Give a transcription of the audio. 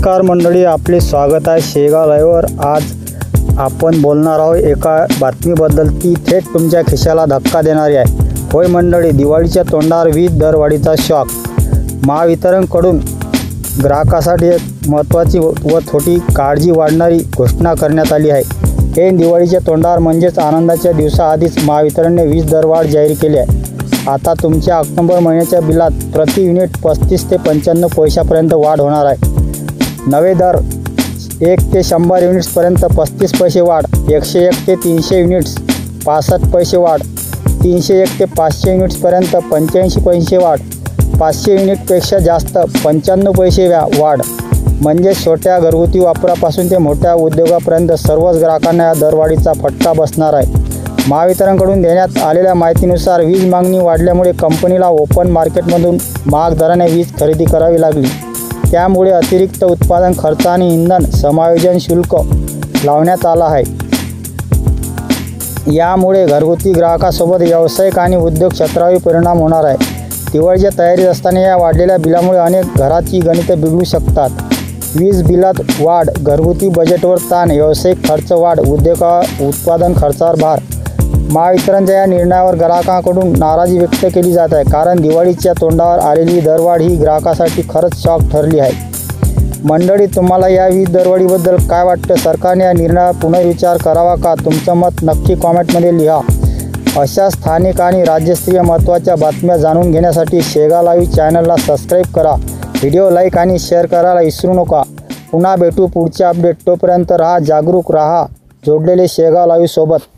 नमस्कार मंडळी, आपले स्वागत आहे शेगाव लाईव्हवर। आज आपण बोलणार आहोत एका बातमीबद्दल ती थेट तुमच्या खिशाला धक्का देणारी आहे। होय मंडळी, दिवाळीच्या तोंडावर वीज दरवाढीचा शॉक। महावितरणकडून ग्राहकासाठी एक महत्त्वाची व थोडी काळजी वाढणारी घोषणा करण्यात आली आहे। हे दिवाळीच्या तोंडावर म्हणजेच आनंदाच्या दिवसाआधीच महावितरणने वीज दरवाढ जाहीर केली आहे। आता तुमच्या ऑक्टोबर महिन्याच्या बिलात प्रति युनिट 35 ते 95 पैशापर्यंत वाढ होणार आहे। नवे दर 1 ते 100 युनिट्सपर्यंत 35 पैसे वाढ, 101 ते 300 युनिट्स 65 पैसे वाढ, 301 ते 500 युनिट्सपर्यंत 85 पैसे वाढ, 500 युनिटपेक्षा जास्त 95 पैसे वाढ। म्हणजे छोट्या घरगुती वापरापासून ते मोठ्या उद्योगापर्यंत सर्वच ग्राहकांना या दरवाढीचा फटका बसणार आहे। महावितरणकडून देण्यात आलेल्या माहितीनुसार वीज मागणी वाढल्यामुळे कंपनीला ओपन मार्केटमधून महाग दराने वीज खरेदी करावी लागली। त्यामुळे अतिरिक्त उत्पादन खर्च आणि इंधन समायोजन शुल्क लावण्यात आला आहे। यामुळे घरगुती ग्राहकासोबत व्यावसायिक आणि उद्योग क्षेत्रावर परिणाम होणार आहे। दिवाळीच्या तयारीत असताना या वाढलेल्या बिलामुळे अनेक घराची गणिते बिघडू शकतात। वीज बिलात वाढ, घरगुती बजेटवर ताण, व्यावसायिक खर्च वाढ, उत्पादन खर्चावर भार। महावितरणच्या या निर्णयावर ग्राहकांकडून नाराजी व्यक्त केली जात आहे, कारण दिवाळीच्या तोंडावर आलेली दरवाढ ही ग्राहकासाठी खरंच शॉक ठरली आहे। मंडळी, तुम्हाला या वीज दरवाढीबद्दल काय वाटतं? सरकारने या निर्णयावर पुनर्विचार करावा का? तुमचं मत नक्की कॉमेंटमध्ये लिहा। अशा स्थानिक आणि राज्यस्तरीय महत्त्वाच्या बातम्या जाणून घेण्यासाठी शेगाव लाईव्ह चॅनलला सबस्क्राईब करा। व्हिडिओ लाईक आणि शेअर करायला विसरू नका। पुन्हा भेटू पुढच्या अपडेट। तोपर्यंत राहा जागरूक, राहा जोडलेले शेगाव लाईव्ह सोबत।